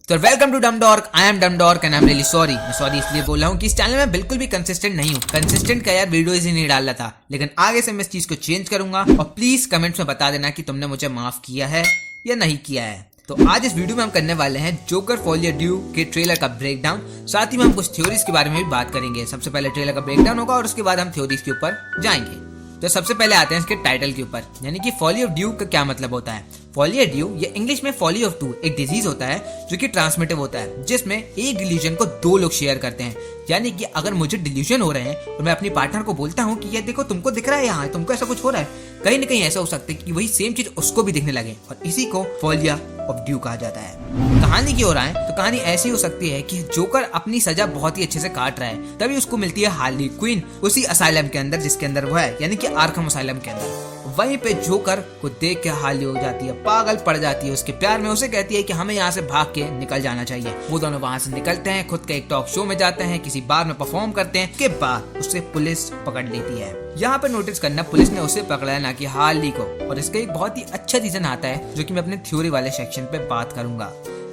तो welcome to डम dark. I am dumb dark and I am really sorry. मैं sorry इसलिए बोल रहा हूँ कि इस चैनल में बिल्कुल भी कंसिस्टेंट नहीं हूँ। कंसिस्टेंट का यार वीडियोस ही नहीं डाल रहा था, लेकिन आगे से मैं इस चीज को चेंज करूंगा। और प्लीज कमेंट्स में बता देना कि तुमने मुझे माफ किया है या नहीं किया है। तो आज इस वीडियो में हम करने वाले हैं जोकर फॉलियर ड्यू के ट्रेलर का ब्रेकडाउन। साथ ही में हम कुछ थ्योरीज के बारे में भी बात करेंगे। सबसे पहले ट्रेलर का ब्रेकडाउन होगा और उसके बाद हम थ्योरीज के ऊपर जाएंगे। तो सबसे पहले आते हैं इसके टाइटल के ऊपर, यानी कि फॉली ऑफ ड्यू का क्या मतलब होता है। फॉली ऑफ ड्यू या इंग्लिश में फॉली ऑफ टू एक डिजीज होता है जो कि ट्रांसमिटिव होता है, जिसमें एक डिल्यूजन को दो लोग शेयर करते हैं। यानी कि अगर मुझे डिल्यूजन हो रहे हैं और मैं अपनी पार्टनर को बोलता हूँ कि ये देखो तुमको दिख रहा है, यहाँ तुमको ऐसा कुछ हो रहा है, कहीं ना कहीं ऐसा हो सकता है कि वही सेम चीज उसको भी दिखने लगे, और इसी को फॉलिया ऑफ ड्यू कहा जाता है। कहानी की ओर आए तो कहानी ऐसी हो सकती है कि जोकर अपनी सजा बहुत ही अच्छे से काट रहा है, तभी उसको मिलती है हार्ली क्विन उसी असाइलम के अंदर जिसके अंदर वो है, यानी कि आर्खम असाइलम के अंदर। वहीं पे जोकर को देख के हार्ली हो जाती है, पागल पड़ जाती है उसके प्यार में। उसे कहती है कि हमें यहाँ से भाग के निकल जाना चाहिए। वो दोनों वहाँ से निकलते हैं, खुद के एक टॉक शो में जाते हैं, किसी बार में परफॉर्म करते हैं। के बाद उसे पुलिस पकड़ लेती है। यहाँ पे नोटिस करना, पुलिस ने उसे पकड़ा है ना कि हार्ली को, और इसका एक बहुत ही अच्छा रीजन आता है जो कि मैं अपने थ्योरी वाले सेक्शन पे बात करूंगा।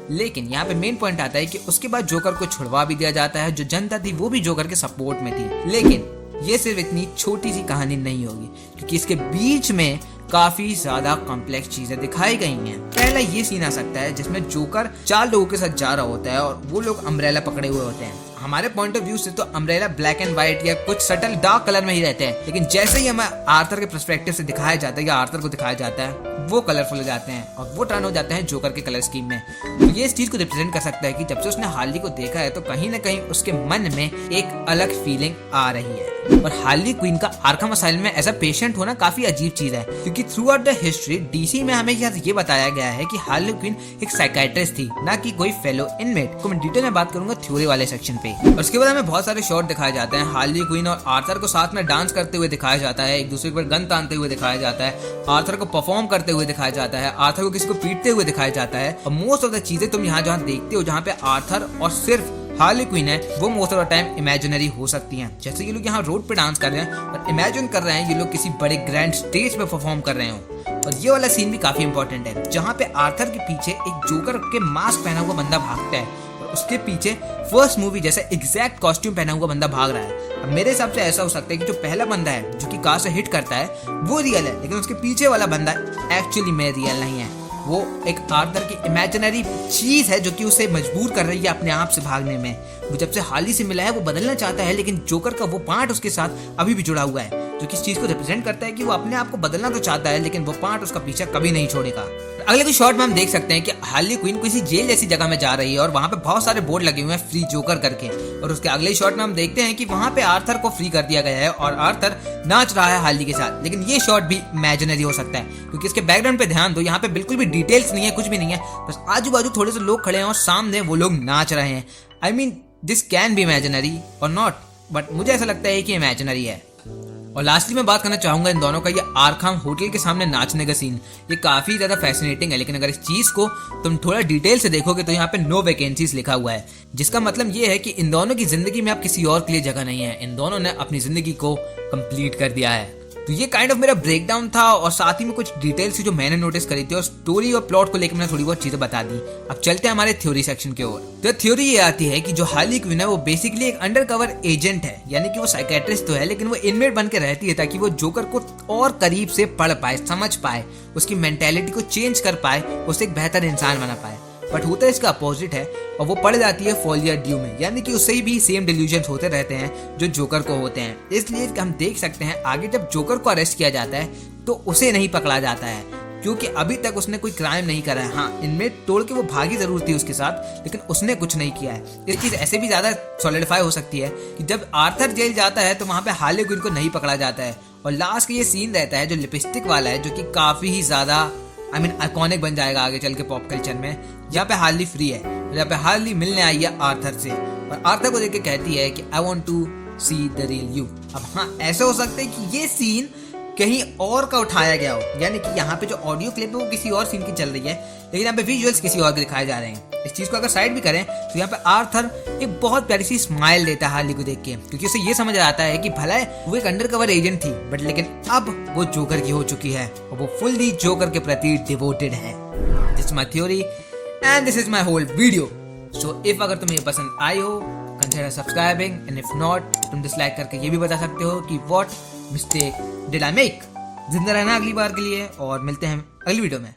लेकिन यहाँ पे मेन पॉइंट आता है कि उसके बाद जोकर को छुड़वा भी दिया जाता है। जो जनता थी वो भी जोकर के सपोर्ट में थी। लेकिन ये सिर्फ इतनी छोटी सी कहानी नहीं होगी, क्योंकि इसके बीच में काफी ज्यादा कॉम्प्लेक्स चीजें दिखाई गई हैं। पहला ये सीन आ सकता है जिसमें जोकर 4 लोगों के साथ जा रहा होता है और वो लोग अम्ब्रेला पकड़े हुए होते हैं। हमारे पॉइंट ऑफ व्यू से तो अम्ब्रेला ब्लैक एंड व्हाइट या कुछ सटल डार्क कलर में ही रहते हैं, लेकिन जैसे ही हमें आर्थर के पर्सपेक्टिव से दिखाया जाता है या आर्थर को दिखाया जाता है, वो कलरफुल हो जाते हैं और वो टर्न हो जाते हैं जोकर के कलर स्कीम में। तो ये इस चीज को रिप्रेजेंट कर सकता है कि जब से उसने हार्ली को देखा है तो कहीं ना कहीं उसके मन में एक अलग फीलिंग आ रही है। और हार्ली क्वीन का आर्खम असाइलम में एज अ पेशेंट होना काफी अजीब चीज है, क्योंकि through out the history DC में हमें ये बताया गया है कि हार्ली क्वीन एक साइकाइट्रिस्ट थी, ना कि कोई फेलो इनमेट। को मैं डिटेल में बात करूंगा थ्योरी वाले सेक्शन पे। और उसके बाद हमें बहुत सारे शॉट दिखाए जाते हैं। हार्ली क्वीन और आर्थर को साथ में डांस करते हुए दिखाया जाता है, एक दूसरे पर गन तानते हुए दिखाया जाता है, आर्थर को परफॉर्म करते हुए दिखाया जाता है, आर्थर को किसी को पीटते हुए दिखाया जाता है। और मोस्ट ऑफ द चीजें तुम यहाँ जहाँ देखते हो जहाँ पे आर्थर और सिर्फ हार्ली क्वीन है, वो most of the time imaginary हो सकती हैं। जैसे ये लोग यहाँ रोड पे डांस कर रहे हैं और इमेजिन कर रहे हैं ये लोग किसी बड़े ग्रैंड स्टेज पे परफॉर्म कर रहे हो। और ये वाला सीन भी काफी इंपॉर्टेंट है, जहाँ पे आर्थर के पीछे एक जोकर के मास्क पहना हुआ बंदा भागता है और उसके पीछे फर्स्ट मूवी जैसा एग्जैक्ट कॉस्ट्यूम पहना हुआ बंदा भाग रहा है। अब मेरे हिसाब से ऐसा हो सकता है कि जो पहला बंदा है जो कि कार से हिट करता है वो रियल है, लेकिन उसके पीछे वाला बंदा एक्चुअली में रियल नहीं है। वो एक आर्थर की इमेजिनरी चीज है जो कि उसे मजबूर कर रही है अपने आप से भागने में। वो जब से हार्ली से मिला है वो बदलना चाहता है, लेकिन जोकर का वो पार्ट उसके साथ अभी भी जुड़ा हुआ है, जो कि इस चीज को रिप्रेजेंट करता है कि वो अपने आप को बदलना तो चाहता है, लेकिन वो पार्ट उसका पीछा कभी नहीं छोड़ेगा। अगले कुछ शॉट में हम देख सकते हैं कि हार्ली क्वीन किसी जेल जैसी जगह में जा रही है और वहां पे बहुत सारे बोर्ड लगे हुए हैं फ्री जोकर करके। और उसके अगले शॉट में हम देखते हैं कि वहां पे आर्थर को फ्री कर दिया गया है और आर्थर नाच रहा है हार्ली के साथ। लेकिन ये शॉट भी इमेजिनरी हो सकता है, क्योंकि इसके बैकग्राउंड पे ध्यान दो, यहाँ पे बिल्कुल भी डिटेल्स नहीं है, कुछ भी नहीं है, बस आजू बाजू थोड़े से लोग खड़े हैं और सामने वो लोग नाच रहे हैं। I mean this can be imaginary और नॉट, बट मुझे ऐसा लगता है कि इमेजिनरी है। और लास्टली मैं बात करना चाहूंगा इन दोनों का ये आर्खम होटल के सामने नाचने का सीन। ये काफी ज्यादा फैसिनेटिंग है, लेकिन अगर इस चीज को तुम थोड़ा डिटेल से देखोगे तो यहाँ पे नो वैकेंसीज लिखा हुआ है, जिसका मतलब ये है कि इन दोनों की जिंदगी में अब किसी और के लिए जगह नहीं है। इन दोनों ने अपनी जिंदगी को कंप्लीट कर दिया है। तो ये काइंड ऑफ मेरा ब्रेकडाउन था और साथ ही में कुछ डिटेल्स जो मैंने नोटिस करी थी और स्टोरी और प्लॉट को लेकर मैंने थोड़ी बहुत चीजें बता दी। अब चलते हैं हमारे थ्योरी सेक्शन की ओर। तो थ्योरी ये आती है कि जो हार्ली क्वीन है वो बेसिकली एक अंडरकवर एजेंट है, यानी कि वो साइकेट्रिस्ट तो है, लेकिन वो इनमेट बन के रहती है ताकि वो जोकर को और करीब से पढ़ पाए, समझ पाए, उसकी मेंटेलिटी को चेंज कर पाए, उसे एक बेहतर इंसान बना पाए। बट होता है इसका अपोजिट है और वो पड़ जाती है फॉलियर ड्यू में, यानी कि उससे भी सेम डिल्यूजन्स होते रहते हैं जो जोकर को होते हैं। इसलिए हम देख सकते हैं आगे जब जोकर को अरेस्ट किया जाता है तो उसे नहीं पकड़ा जाता है, क्योंकि अभी तक उसने कोई क्राइम नहीं करा है। हाँ, इनमें तोड़ के वो भागी जरूर थी उसके साथ, लेकिन उसने कुछ नहीं किया है। इस चीज ऐसे भी ज्यादा सॉलिडिफाई हो सकती है कि जब आर्थर जेल जाता है तो वहां पे हार्ली क्वीन को नहीं पकड़ा जाता है। और लास्ट का ये सीन रहता है जो लिपस्टिक वाला है, जो कि काफी ही ज्यादा आइकॉनिक बन जाएगा आगे चल के पॉप कल्चर में। यहाँ पे हार्ली फ्री है, यहाँ पे हार्ली मिलने आई है आर्थर से और आर्थर को देख के कहती है कि I want to see the real you. अब हाँ, ऐसा हो सकता है कि ये सीन कहीं और का उठाया गया हो, यानी कि यहाँ पे जो ऑडियो क्लिप है वो किसी और सीन की चल रही है, लेकिन यहाँ पे विजुअल्स किसी और के दिखाए जा रहे हैं। इस चीज को अगर साइड भी करें तो यहाँ पे आर्थर एक बहुत प्यारी सी स्माइल देता है हार्ली को देख के, क्योंकि उसे ये समझ आता है कि भला वो एक अंडरकवर एजेंट थी, बट लेकिन अब वो जोकर की हो चुकी है और वो फुल्ली जोकर के प्रति डिवोटेड है। This is my theory and this is my whole video. So if अगर तुम्हें ये पसंद आई हो, consider subscribing, and if not, तुम डिसलाइक करके ये भी बता सकते हो कि what mistake did I make. जिंदा रहना अगली बार के लिए, और मिलते हैं अगली वीडियो में।